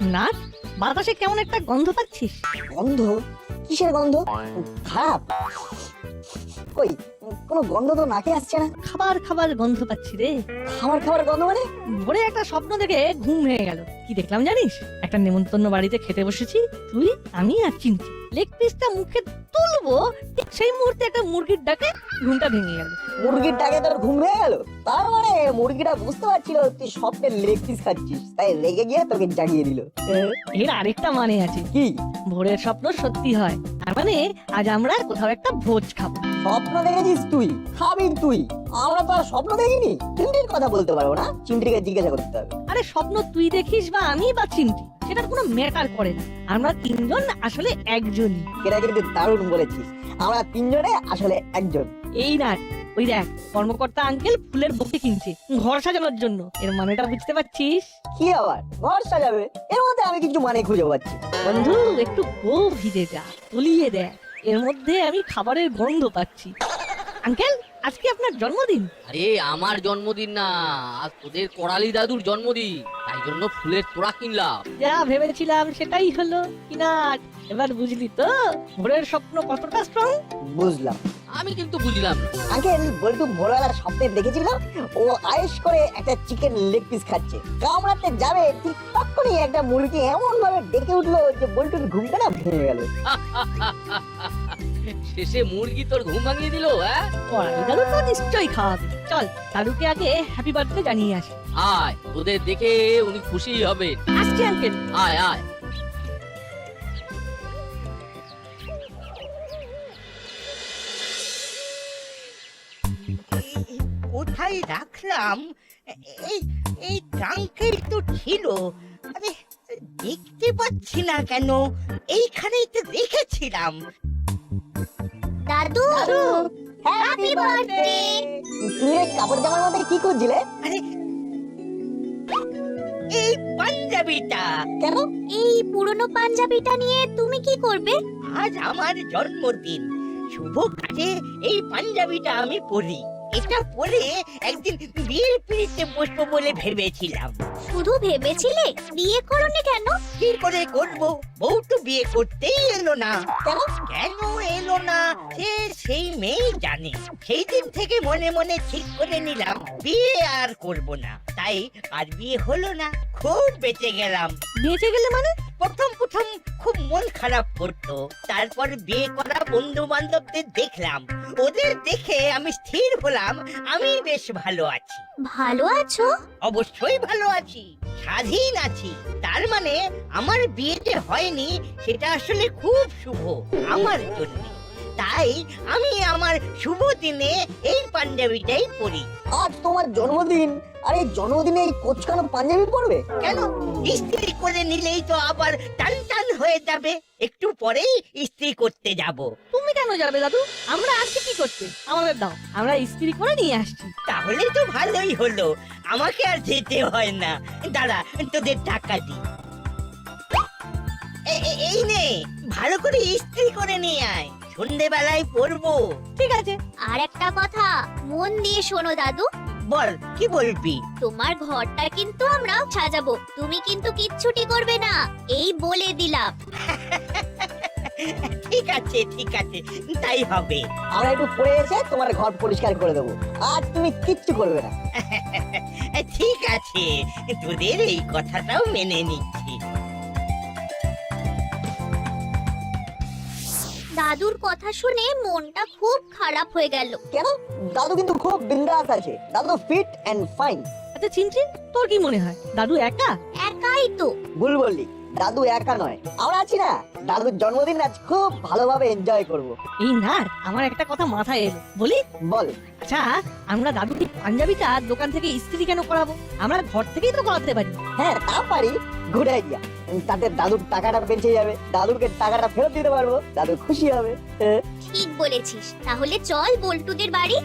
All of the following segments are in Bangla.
না, বাতাসে কেমন একটা গন্ধ পাচ্ছিস? গন্ধ? কিসের গন্ধ? খারাপ? কই, কোনো গন্ধ তো নাকে আসছে না। খাবার খাবার গন্ধ পাচ্ছি রে। খাবার খাবার গন্ধ মানে? ভোরে একটা স্বপ্ন দেখে ঘুম ভেঙে গেল। কি দেখলাম জানিস? একটা নেমন্তন্ন বাড়িতে খেতে বসেছি, তুই, আমি আর চিমটি। লেগ পিসটা মুখে তুলবো, ঠিক সেই মুহূর্তে একটা মুরগির ডাকে ঘুমটা ভেঙে গেল। মুরগির ডাকে তোর ঘুম ভেঙে গেল? তার মানে মুরগিটা বুঝতে পারছিল তুই স্বপ্নের লেগ পিস খাচ্ছিস, তাই রেগে গিয়ে তোকে জাগিয়ে দিল। এর আরেকটা মানে আছে। কি? ভোরের স্বপ্ন সত্যি হয়, তার মানে আজ আমরা কোথাও একটা ভোজ খাবো। স্বপ্ন দেখেছিস তুই, খাবি তুই। আমরা তো আর স্বপ্ন দেখিনি। চিমটির কথা বলতে পারবো না, চিমটিকে জিজ্ঞাসা করতে হবে। আরে স্বপ্ন তুই দেখিস বা আমি বা চিমটি, সেটার কোনো ম্যাটার করে না। আমরা তিনজন আসলে একজনই। এটা কিন্তু দারুণ বলেছিস, আমরা তিনজনে আসলে একজন। এই না, ওই দেখ, কর্মকর্তা আঙ্কেল ফুলের বুকে কিনছে ঘর সাজানোর জন্য। এর মানেটা বুঝতে পারছিস? কি আবার ঘর সাজাবে? এর মধ্যে আমি কিছু মানে খুঁজে পাচ্ছি। বন্ধু, একটু গভীরে যা, তলিয়ে দেখ, এর মধ্যে আমি খাবারের গন্ধ পাচ্ছি। আঙ্কেল, আজকে আপনার জন্মদিন? আরে আমার জন্মদিন না, আজ তোদের করালি দাদুর জন্মদিন, তাই জন্য ফুলের তোড়া কিনলাম। যা ভেবেছিলাম সেটাই হলো কিনা। এবার বুঝলি তো ভোরের স্বপ্ন কতটা স্ট্রং? বুঝলাম। আমি কিন্তু বুঝলাম না। আঙ্কেল বল্টু ভোরবেলা স্বপ্নে দেখেছিল ও আয়েশ করে একটা চিকেন লেগ পিস খাচ্ছে, কামড়াতে যাবে ঠিক তখনই একটা মুরগি এমন ভাবে ডেকে উঠলো যে বল্টুর ঘুমটা না ভেঙে গেল। শেষে মুরগি তোর ঘুম ভাঙিয়ে দিল, হ্যাঁ? করালি দাদু তো নিশ্চয়ই খাওয়াবে। চল দাদুকে আগে হ্যাপি বার্থডে জানিয়ে আসি। আয়, তোদের দেখে উনি খুশি হবেন। আসছি আঙ্কেল। আয় আয়। কোথায় রাখলাম? এই এই ট্রাঙ্কেই তো ছিল। আরে দেখতে পাচ্ছি না কেন? এইখানেই তো রেখেছিলাম। দাদু হ্যাপি বার্থডে। তুমি এই কাপড় জামার মধ্যে কি করছিলে? আরে এই পাঞ্জাবিটা। কেন? এই পুরনো পাঞ্জাবিটা নিয়ে তুমি কি করবে? আজ আমার জন্মদিন, শুভ কাজে এই পাঞ্জাবিটা আমি পরি। এটা পরে একদিন বিয়ের পিড়িতে বসবো বলে ভেবেছিলাম। শুধু ভেবেছিলে, বিয়ে করোনি কেন? কি করে করব? বউ তো বিয়ে করতেই এলো না। কেন? কেন এলো না সেই মেয়ে জানে। সেই দিন থেকে মনে মনে ঠিক করে নিলাম বিয়ে আর করব না। তাই আর বিয়ে হলো না। খুব বেঁচে গেলাম। বেঁচে গেলে মানে? প্রথম প্রথম খুব মন খারাপ করতো, তারপর বিয়ে করা বন্ধু বান্ধবদের দেখলাম, ওদের দেখে আমি স্থির হলাম আমি বেশ ভালো আছি। ভালো আছো? অবশ্যই ভালো আছি, স্বাধীন আছি। তার মানে আমার বিয়ে যে হয়নি সেটা আসলে খুব শুভ আমার জন্য। তাই আমি আমার শুভ দিনে এই পাঞ্জাবিটাই পরি। আজ তোমার জন্মদিন, আর এই জন্মদিনে এই কোচকানো পাঞ্জাবি পরবে? কেন? ইস্ত্রি করে নিলেই তো আবার টান টান হয়ে যাবে। একটু পরেই ইস্ত্রি করতে যাব। তুমি কেন যাবে দাদু? আমরা আসছি কি করতে? আমাদের দাও, আমরা ইস্ত্রি করে নিয়ে আসছি। তাহলে তো ভালোই হলো, আমাকে আর যেতে হয় না। দাঁড়া, তোদের টাকা দি। এই নে, ভালো করে ইস্ত্রি করে নিয়ে আয়, সন্ধেবেলায় পরবো। ঠিক আছে। আর একটা কথা, মন দিয়ে শোনো দাদু। বল, কি বলবি? তোমার ঘরটা কিন্তু আমরা সাজাবো, তুমি কিন্তু কিচ্ছুটি করবে না, এই বলে দিলাম। ঠিক আছে ঠিক আছে, তাই হবে। আমরা একটু পরে এসে তোমার ঘর পরিষ্কার করে দেবো, আজ তুমি কিচ্ছু করবে না। ঠিক আছে, তোদের এই কথাটাও মেনে নিচ্ছি। দাদুর কথা শুনে মনটা খুব খারাপ হয়ে গেল। কেন? দাদু কিন্তু খুব বিন্দাস আছে, দাদু ফিট এন্ড ফাইন। আচ্ছা চিনচিন, তোর কি মনে হয় দাদু একা? একাই তো। ভুল বললি, দাদু একা নয়, আমরা আছি না। দাদুর জন্মদিন আজ খুব ভালোভাবে এনজয় করব। এই না, আমার একটা কথা মাথায় এলো, বলি? বল। আচ্ছা, আমরা দাদুকে পাঞ্জাবিটা দোকান থেকে ইস্ত্রি কেন করাবো? আমরা ঘর থেকেই তো করাতে পারি। হ্যাঁ, তা পারি। Good idea. তাতে দাদুর টাকাটা বেঁচে যাবে, দাদুকে টাকাটা ফেরত দিতে পারবো, দাদু খুশি হবে। ঠিক বলেছিস, তাহলে চল বল্টুদের বাড়ি।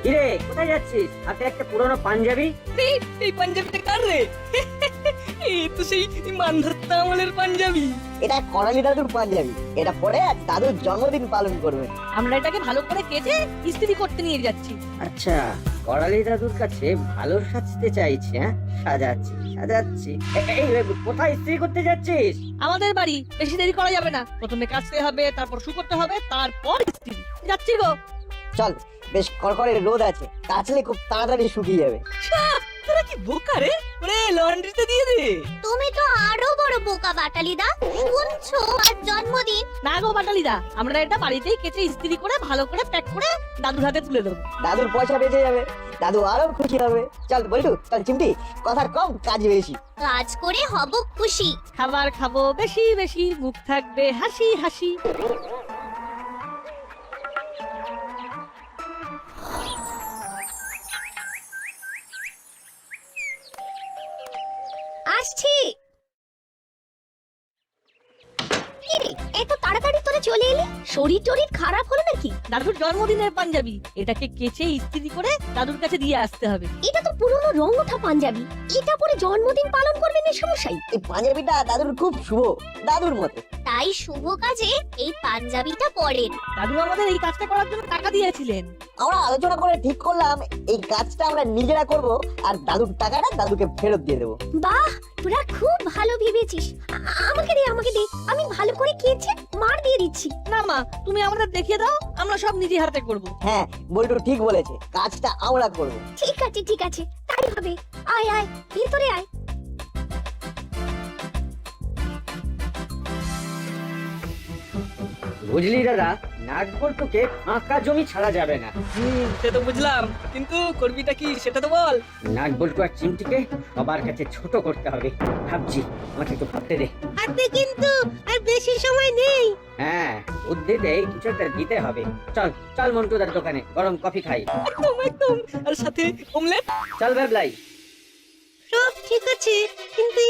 কিরে, কোথায় যাচ্ছিস? হাতে একটা পুরনো পাঞ্জাবি। এই পাঞ্জাবিটা কার রে? এই তো সেই মানধত্তা আমলের পাঞ্জাবি। এটা করালি দাদুর পাঞ্জাবি, এটা পরে আর দাদুর জন্মদিন পালন করবে। আমরা এটাকে ভালো করে কেটে ইস্ত্রি করতে নিয়ে যাচ্ছি। আচ্ছা, করালি দাদুর কাছে ভালো সাজতে চাইছি। হ্যাঁ, সাজাচ্ছি সাজাচ্ছি। এই কোথায় ইস্ত্রি করতে যাচ্ছিস? আমাদের বাড়ি, বেশি দেরি করা যাবে না। প্রথমে কাচতে হবে, তারপর শুকোতে হবে, তারপর ইস্ত্রি। যাচ্ছি গো। চল, বেশ কড়কড়ে রোদ আছে, কাচলে খুব তাড়াতাড়ি শুকিয়ে যাবে। তোরা কি বোকা রে? ওরে লন্ড্রিতে দিয়ে দে। তুমি তো আরো বড় বোকা বাটালিদা। শুনছো আজ জন্মদিন? না গো বাটালিদা, আমরা এটা বাড়িতেই কেটে ইস্ত্রি করে ভালো করে প্যাক করে দাদুর হাতে তুলে দেবো। দাদুর পয়সা বেঁচে যাবে, দাদু আরো খুশি হবে। চল বল্টু, চল চিমটি, কথা কম কাজ বেশি। কাজ করে হব খুশি। খাবার খাবো বেশি বেশি, মুখ থাকবে হাসি হাসি। আসছি। কিরে, এত তাড়াতাড়ি তোরা চলে এলি? শরীর টরীর খারাপ হলো নাকি? দাদুর জন্মদিনের পাঞ্জাবি, এটাকে কেচে ইস্ত্রি করে দাদুর কাছে দিয়ে আসতে হবে। এটা তো পুরনো রং ওঠা পাঞ্জাবি, এটা পরে জন্মদিন পালন করবেন এ সমস্যাই। এই পাঞ্জাবিটা দাদুর খুব শুভ, দাদুর মতো। তাই শুভ কাজে এই পাঞ্জাবিটা পরেন। দাদু আমাদের এই কাজটা করার জন্য টাকা দিয়েছিলেন। আমরা আলোচনা করে ঠিক করলাম এই কাজটা আমরা নিজেরা করব, আর দাদুর টাকাটা দাদুকে ফেরত দিয়ে দেবো। বাহ, তোরা খুব ভালো ভেবেছিস। আমাকে দে, আমাকে দে, আমি ভালো করে কেচে মার দিয়ে দিচ্ছি। না মা, তুমি আমাদের দেখিয়ে দাও, আমরা সব নিজে হাতে করব। হ্যাঁ, বল্টু ঠিক বলেছে, কাজটা আমরা করব। ঠিক আছে ঠিক আছে, তাই হবে। আয় আয়, ভিতরে আয়। বুঝলি দাদা, নাট বল্টুকে ফাঁকা জমি ছাড়া যাবে না। সে তো বুঝলাম, কিন্তু করবিটা কি সেটা তো বল। নাট বল্টু আর চিমটিকে সবার কাছে ছোট করতে হবে ভাবছি। আমাকে একটু ভাবতে দে। হাতে কিন্তু আর বেশি সময় নেই। হ্যাঁ, বুদ্ধিতে কিছু একটা দিতে হবে। চল চল মন্টুদার দোকানে গরম কফি খাই। একদম একদম, আর সাথে অমলেট। চল ভ্যাবলাই। সব ঠিক আছে, কিন্তু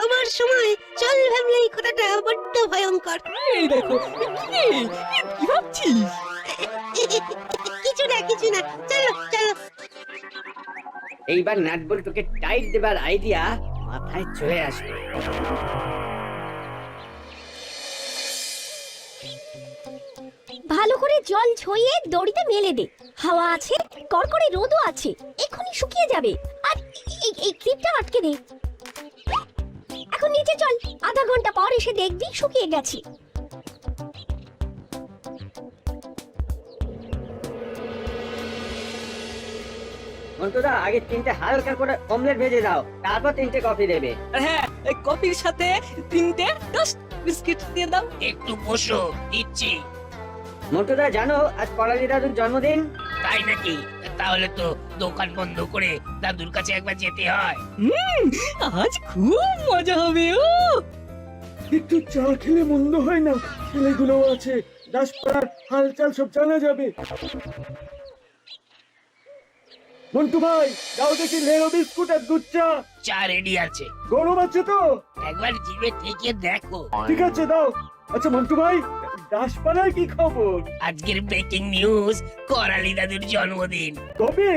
আমার সময় চল ভাবলে এই কথাটা বড্ড ভয়ঙ্কর। এই দেখো, কি ভাবছিস? কিছু না কিছু না, চলো চলো। এইবার নাট বল্টুকে টাইট দেবার আইডিয়া মাথায় চলে আসবে। ভালো করে জল ছড়িয়ে দড়িতে মেলে দে। হাওয়া আছে, কড়কড়ে রোদও আছে, এক্ষুনি শুকিয়ে যাবে। আর এই ক্লিপটা আটকে দে। এখন নিচে চল, আধা ঘন্টা পর এসে দেখবি শুকিয়ে গেছে। মন্টুদা, আগে 3টে হালকা করে অমলেট ভেজে দাও, তারপর 3টে কফি দেবে। আর হ্যাঁ, এই কফির সাথে 3টে টোস্ট বিস্কিট দিয়ে দাও। একটু বসো, দিচ্ছি। মন্টুদা, জানো আজ করালি দাদুর জন্মদিন? তাই নাকি? তাহলে তো দোকান বন্ধ করে দাদুর কাছে একবার যেতে হয়। আজ খুব মজা হবে। ও একটু চা খেলে মন্দ হয় না, ছেলেগুলো আছে, দাসপাড়ার হালচাল সব জানা যাবে। মন্টু ভাই, দাও দেখি লেরো বিস্কুট আর দুধ চা। চা রেডি আছে, গরম আছে তো? একবার জিভে ঠেকে দেখো। ঠিক আছে, দাও। আচ্ছা মন্টু ভাই, দাসপাড়ায় কি খবর? আজকের ব্রেকিং নিউজ, করালি দাদুর জন্মদিন। কবে?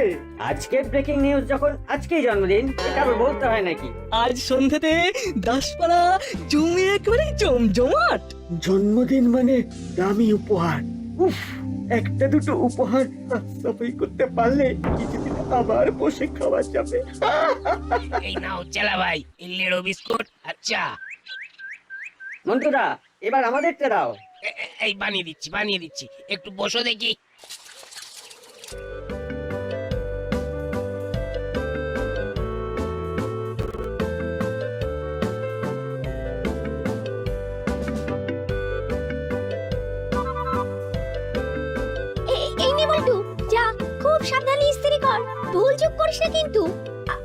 আজকের ব্রেকিং নিউজ যখন আজকেই জন্মদিন, এটা আবার বলতে হয় নাকি? আজ সন্ধ্যাতে দাসপাড়া জমে একেবারে জমজমাট। জন্মদিন মানে দামি উপহার। উফ, একটা দুটো উপহার সাফাই করতে পারলে কিছুদিন আবার বসে খাওয়া যাবে। এই নাও চেলা ভাই, এই লেড়ো বিস্কুট আর চা। মন্টুদা, এবার আমাদেরটা দাও। এই বানিয়ে দিচ্ছি, একটু বসো দেখি। এই নে বল্টু, যা, খুব সাবধানে ইস্ত্রি কর, ভুল চুক করিস না কিন্তু।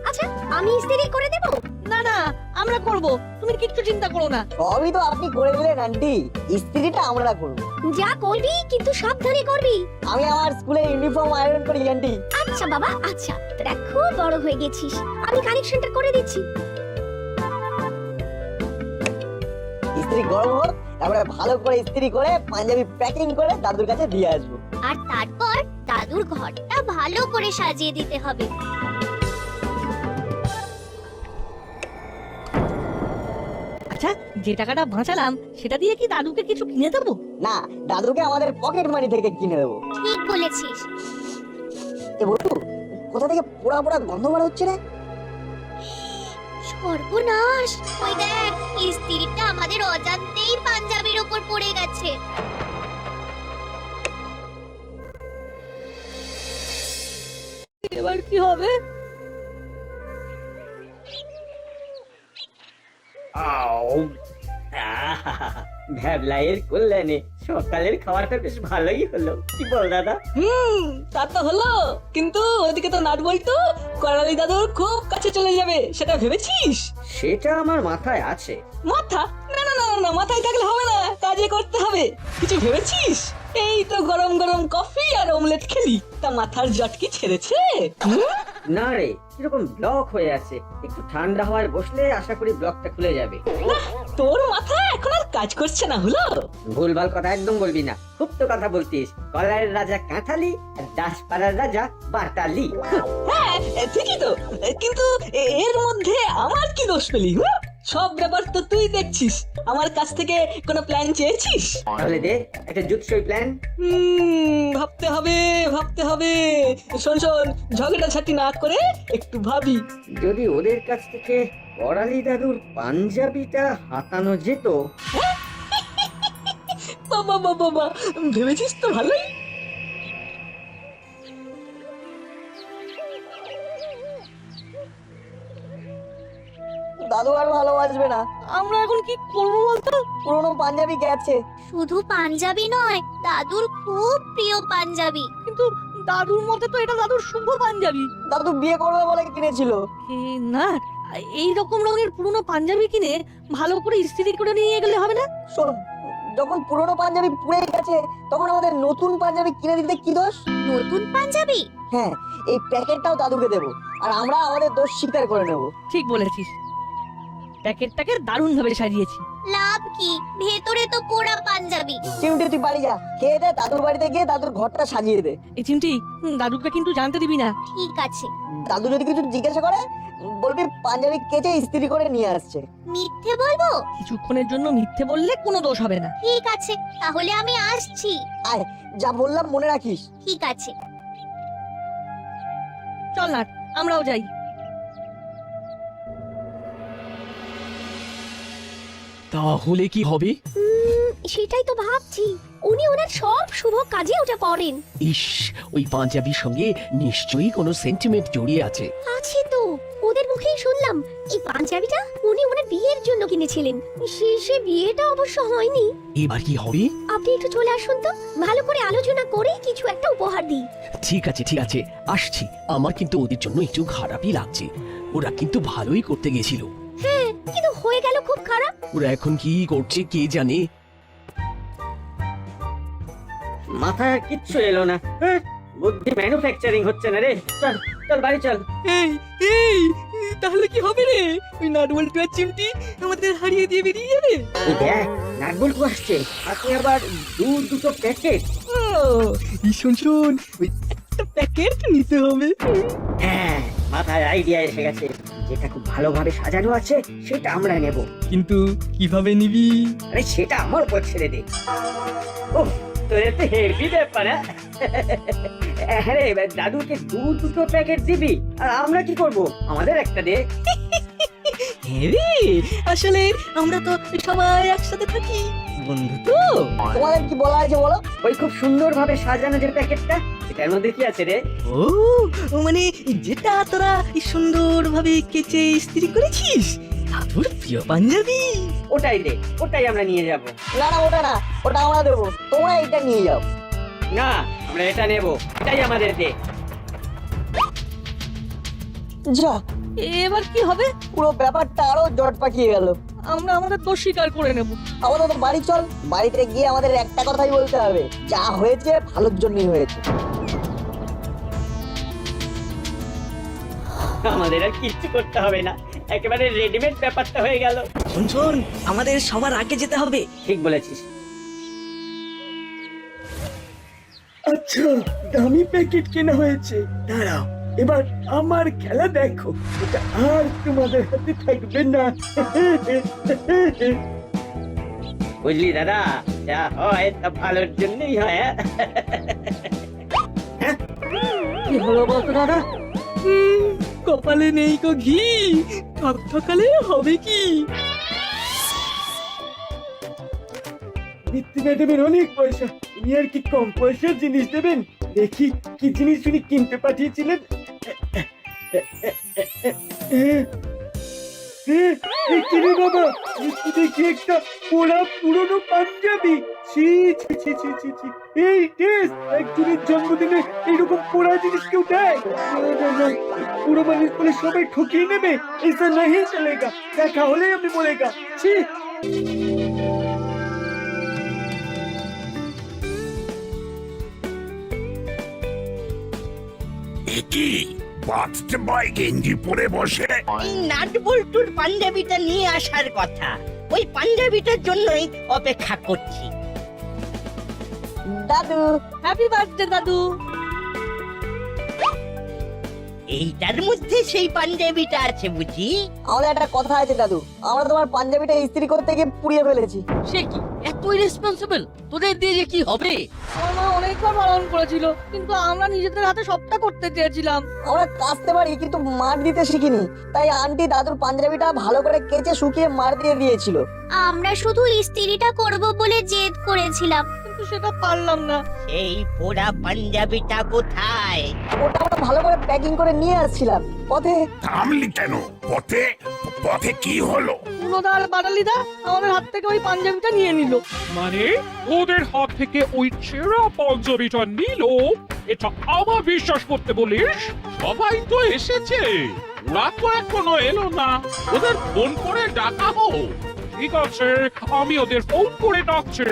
আচ্ছা, আমি ইস্ত্রি করে দেব? না না, আমরা করব, তুমি কিচ্ছু চিন্তা করো না। সবই তো আপনি করে দিলেন আন্টি, ইস্ত্রিটা আমরা করব। যা করবি কিন্তু সাবধানে করবি। আমি আমার স্কুলের ইউনিফর্ম আয়রন করি আন্টি। আচ্ছা বাবা, আচ্ছা, তোরা খুব বড় হয়ে গেছিস, আমি কানেকশনটা করে দিচ্ছি। ইস্ত্রি গরম হোক, তারপরে ভালো করে ইস্ত্রি করে পাঞ্জাবি প্যাকিং করে দাদুর কাছে দিয়ে আসবো। আর তারপর দাদুর ঘরটা ভালো করে সাজিয়ে দিতে হবে। আচ্ছা, যে টাকাটা বাঁচালাম সেটা দিয়ে কি দাদুকে কিছু কিনে দেবো? না, দাদুকে আমাদের পকেট মানি থেকে কিনে দেবো। ঠিক বলেছিস। এ বলু, কোথা থেকে পোড়া পোড়া গন্ধ বার হচ্ছে রে? সর্বনাশ, ওই দেখ স্ত্রীটা আমাদের অজান্তেই পাঞ্জাবির ওপর পড়ে গেছে। এবার কি হবে? ভ্যাবলাইয়ের কল্যাণে সকালের খাবারটা বেশ ভালোই হলো, কি বল দাদা? তা তো হলো, কিন্তু ওদিকে তো নাট বল্টু করালি দাদুর খুব কাছে চলে যাবে, সেটা ভেবেছিস? সেটা আমার মাথায় আছে। মাথা? না না না না, মাথায় থাকলে হবে না, কাজে করতে হবে। কিছু ভেবেছিস? এই তো গরম গরম কফি আর অমলেট খেলি, তা মাথার জট কি ছেড়েছে? না রে, কিরকম ব্লক হয়ে আছে, একটু ঠান্ডা হওয়ায় বসলে আশা করি ব্লকটা খুলে যাবে। তোর মাথা এখন আর কাজ করছে না, হলো? ভুলভাল কথা একদম বলবি না, খুব তো কথা বলতিস। কলারের রাজা কাঁঠালি আর দাসপাড়ার রাজা বাটালি। হ্যাঁ ঠিকই তো, কিন্তু এর মধ্যে আমার কি দোষ পেলি? সব ব্যাপার তো তুই দেখছিস, আমার কাছ থেকে কোনো প্ল্যান চেয়েছিস? তাহলে দে একটা জুৎসই প্ল্যান। ভাবতে হবে ভাবতে হবে। শোন শোন, ঝগড়াঝাটি না করে একটু ভাবি। যদি ওদের কাছ থেকে করালি দাদুর পাঞ্জাবিটা হাতানো যেত। বাবা বাবা বাবা, ভেবেছিস তো ভালোই। দাদু আর ভালোবাসবে না। আমরা এখন কি করবো বলতো? পুরনো পাঞ্জাবি গেছে। শুধু পাঞ্জাবি নয়, দাদুর খুব প্রিয় পাঞ্জাবি। কিন্তু দাদুর মতে তো এটা দাদুর শুভ পাঞ্জাবি। দাদু বিয়ে করবে বলে কিনেছিল। না, এই রকম রঙের পুরনো পাঞ্জাবি কিনে ভালো করে ইস্ত্রি করে নিয়ে গেলে হবে না? শোন, যখন পুরনো পাঞ্জাবি পুড়ে গেছে তখন আমাদের নতুন পাঞ্জাবি কিনে দিতে কি দোষ? নতুন পাঞ্জাবি? হ্যাঁ, এই প্যাকেটটাও দাদুকে দেবো, আর আমরা আমাদের দোষ স্বীকার করে নেব। ঠিক বলেছিস, প্যাকেটটাকে দারুণ ভাবে সাজিয়েছি। লাভ কি, ভেতরে তো পোড়া পাঞ্জাবি। চিমটি তুই বাড়ি যা, খেয়ে দে, দাদুর বাড়িতে গিয়ে দাদুর ঘরটা সাজিয়ে দে। এই চিমটি, দাদুকে কিন্তু জানতে দিবি না। ঠিক আছে। দাদু যদি কিছু জিজ্ঞাসা করে বলবি পাঞ্জাবি কেচে ইস্ত্রি করে নিয়ে আসছে। মিথ্যে বলবো? কিছুক্ষণের জন্য মিথ্যে বললে কোনো দোষ হবে না। ঠিক আছে, তাহলে আমি আসছি। আয়, যা বললাম মনে রাখিস। ঠিক আছে। চল না, আমরাও যাই। তাহলে কি হবে? সেটাই তো ভাবছি, উনি ওনার সব শুভ কাজে ওটা করেন। ইস, ওই পাঞ্জাবির সঙ্গে নিশ্চয়ই কোনো সেন্টিমেন্ট জড়িয়ে আছে। আছে তো, ওদের মুখেই শুনলাম এই পাঞ্জাবিটা উনি ওনার বিয়ের জন্য কিনেছিলেন। সে বিয়েটা অবশ্য হয়নি। এবার কি হবে? আপনি একটু চলে আসুন তো, ভালো করে আলোচনা করে কিছু একটা উপহার দিই। ঠিক আছে ঠিক আছে, আসছি। আমার কিন্তু ওদের জন্য একটু খারাপই লাগছে, ওরা কিন্তু ভালোই করতে গেছিল। হ্যাঁ, কিন্তু হয়ে গেল খুব খারাপ। ওরা এখন কি করছে কে জানে। মাথায় আর কিচ্ছু এলো না। বুদ্ধি ম্যানুফ্যাকচারিং হচ্ছে না রে। চল চল বাড়ি চল। এই এই, তাহলে কি হবে রে? ওই নাট বল্টু আর চিমটি আমাদের হারিয়ে দিয়ে বেরিয়ে যাবে। এই দেখ, নাটবল্টু আসছে, আপনি আবার দুটো প্যাকেট। শোন শোন, ওই একটা প্যাকেট নিতে হবে। হ্যাঁ, মাথায় আইডিয়া এসে গেছে। যেটা খুব ভালোভাবে সাজানো আছে সেটা আমরা নেব। কিন্তু কিভাবে নিবি? আরে সেটা আমার উপর ছেড়ে দে। ও, তোর তো হেভি ব্যাপার। হ্যাঁ রে, দাদুকে দুটো প্যাকেট দিবি, আর আমরা কি করব? আমাদের একটা দে। হ্যাঁ রে, আসলে আমরা তো সবাই একসাথে থাকি, বন্ধু তো। তোমাদের কি বলা আছে বলো? ওই খুব সুন্দরভাবে সাজানো যে প্যাকেটটা, সেটার মধ্যে কি আছে রে? ও মানে যেটা তোরা সুন্দর ভাবে কেচে ইস্ত্রি করেছিস, দাদুর প্রিয় পাঞ্জাবি। ওটাই দে, ওটাই আমরা নিয়ে যাব। না না, ওটা না, ওটা আমরা দেবো, তোমরা এটা নিয়ে যাও। না, আমরা এটা নেব, এটাই আমাদের দে। যা, এবার কি হবে? পুরো ব্যাপারটা আরো জট পাকিয়ে গেল। আমরা আমাদের দোষ স্বীকার করে নেব। আমাদের তো বাড়ি চল, বাড়িতে গিয়ে আমাদের একটা কথাই বলতে হবে, যা হয়েছে ভালোর জন্যই হয়েছে। আমাদের আর কিচ্ছু করতে হবে না, একেবারে রেডিমেড ব্যাপারটা হয়ে গেল। শোন শোন, আমাদের সবার আগে যেতে হবে। ঠিক বলেছিস। আচ্ছা, দামি প্যাকেট কেনা হয়েছে। দাঁড়াও, এবার আমার খেলা দেখো, এটা আর তোমাদের হাতে থাকবে না। বুঝলি দাদা, যা হয় তা ভালোর জন্যই হয়। কি হলো বলতো দাদা? কপালে নেই কো ঘি, ঠকঠকালে হবে কি? বৃত্তি ম্যাডামের অনেক পয়সা, উনি আর কি কম পয়সার জিনিস দেবেন? দেখি কি জিনিস উনি কিনতে পাঠিয়েছিলেন। কিরে বাবা, একটু দেখি একটা পোড়া পুরনো পাঞ্জাবি। ছি ছি ছি ছি ছি ছি, এই ড্রেস একজনের জন্মদিনে এইরকম পোড়া জিনিস কেউ দেয়? না, না, না, পুরো মানুষ বলে সবাই ঠকিয়ে নেবে, এসা নাহি চলেগা, দেখা হলেই আমি বলেগা। ছি। কি বাথটে বয় গেঞ্জি পরে বসে? এই নাট বল্টুর পাঞ্জাবিটা নিয়ে আসার কথা, ওই পাঞ্জাবিটার জন্যই অপেক্ষা করছি। দাদু, হ্যাপি বার্থডে দাদু। এইটার মধ্যে সেই পাঞ্জাবিটা আছে বুঝি? আমাদের একটা কথা আছে দাদু, আমরা তোমার পাঞ্জাবিটা ইস্ত্রি করতে গিয়ে পুড়িয়ে ফেলেছি। সে কি এত রেসপন্সিবল? তোদের দিয়ে যে কি হবে? আমার মা অনেকবার বারণ করেছিল, কিন্তু আমরা নিজেদের হাতে সবটা করতে চেয়েছিলাম। আমরা কাচতে পারি কিন্তু মার দিতে শিখিনি, তাই আন্টি দাদুর পাঞ্জাবিটা ভালো করে কেচে শুকিয়ে মার দিয়ে দিয়েছিল। আমরা শুধু ইস্ত্রিটা করব বলে জেদ করেছিলাম। কিন্তু সেটা পারলাম না। এই পোড়া পাঞ্জাবিটা কোথায়? ওটা আমরা ভালো করে প্যাকিং করে নিয়ে আসছিলাম, পথে থামলি কেন? পথে পথে কি হলো? পুরোদার বাটালিদা আমাদের হাত থেকে ওই পাঞ্জাবিটা নিয়ে নিল। মানে ওদের হাত থেকে ওই ছেঁড়া পাঞ্জাবিটা নিল? এটা আমার বিশ্বাস করতে বলিস? সবাই তো এসেছে, ওরা তো এখনো এলো না। ওদের ফোন করে ডাকা হোক। ঠিক আছে, আমি ওদের ফোন করে ডাকছি।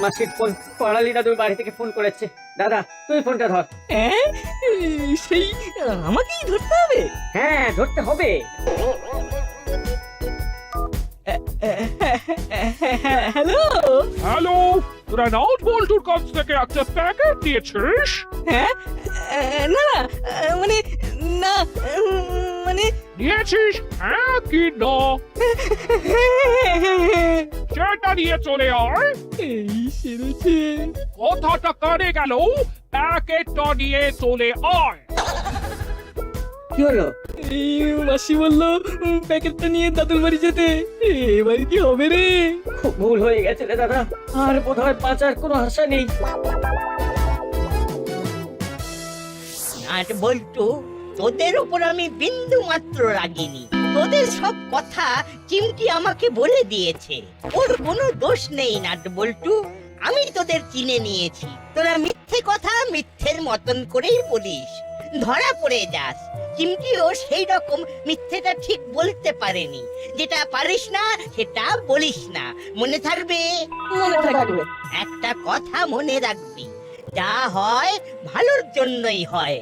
মাসির ফোন, করালি দাদুর বাড়ি থেকে ফোন করেছে। দাদা তুই ফোনটা ধর। সেই আমাকেই ধরতে হবে? হ্যাঁ ধরতে হবে। হ্যালো হ্যালো, তোরা নাট বল্টুর কাছ থেকে একটা প্যাকেট দিয়েছিস? হ্যাঁ, না না, মানে না, মানে নিয়েছিস? হ্যাঁ কি না সেটা নিয়ে চলে আয়। এই সেরেছে। কথাটা কানে গেল, প্যাকেটটা নিয়ে চলে আয়। কি হলো? এই মাসি বললো প্যাকেটটা নিয়ে দাদুর বাড়ি যেতে। এবার কি হবে রে? খুব ভুল হয়ে গেছে রে দাদা, আর বোধহয় বাঁচার কোনো আশা নেই। নাট বল্টু, তোদের উপর আমি বিন্দু মাত্র রাগিনি। তোদের সব কথা চিমটি আমাকে বলে দিয়েছে, ওর কোনো দোষ নেই নাট বল্টু। আমি তোদের চিনে নিয়েছি, তোরা মিথ্যে কথা মিথ্যের মতন করেই বলিস, ধরা পড়ে যাস। চিমটিও সেই রকম মিথ্যেটা ঠিক বলতে পারেনি। যেটা পারিস না সেটা বলিস না, মনে থাকবে? মনে থাকবে। একটা কথা মনে রাখবি, যা হয় ভালোর জন্যই হয়।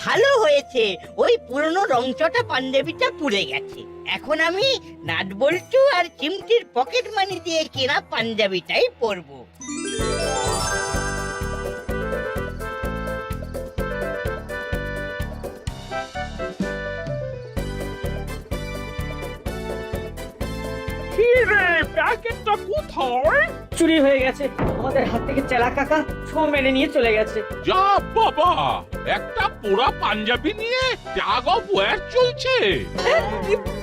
ভালো হয়েছে ওই পুরনো রংচটা পাঞ্জাবিটা পুড়ে গেছে। এখন আমি নাট বল্টু আর চিমটির পকেট মানি দিয়ে কেনা পাঞ্জাবিটাই পরবো। কি রে, প্যাকেটটা কোথায়? চুরি হয়ে গেছে, আমাদের হাত থেকে চেলা কাকা ছো মেরে নিয়ে চলে গেছে। যা বাবা, একটা পোড়া পাঞ্জাবি নিয়ে ট্যাগ অফ ওয়্যার চলছে।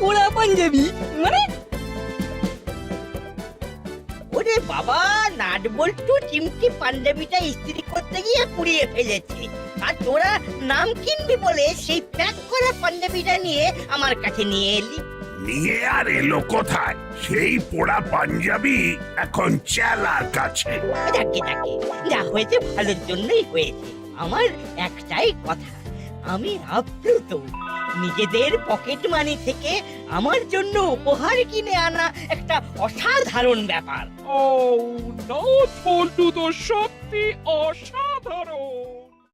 পোড়া পাঞ্জাবি মানে? ওরে বাবা, নাট বল্টু চিমটি পাঞ্জাবিটা ইস্ত্রি করতে গিয়ে পুড়িয়ে ফেলেছে, আর তোরা নাম কিনবি বলে সেই প্যাক করা পাঞ্জাবিটা নিয়ে আমার কাছে নিয়ে এলি। নিয়ে আর এলো কোথায়? সেই পোড়া পাঞ্জাবি এখন চেলার কাছে। যাকে যাকে, যা হয়েছে ভালোর জন্যই হয়েছে। আমার একটাই কথা, আমি আপ্লুত। নিজেদের পকেট মানি থেকে আমার জন্য উপহার কিনে আনা একটা অসাধারণ ব্যাপার। ও, নাট বল্টু তো সত্যি অসাধারণ।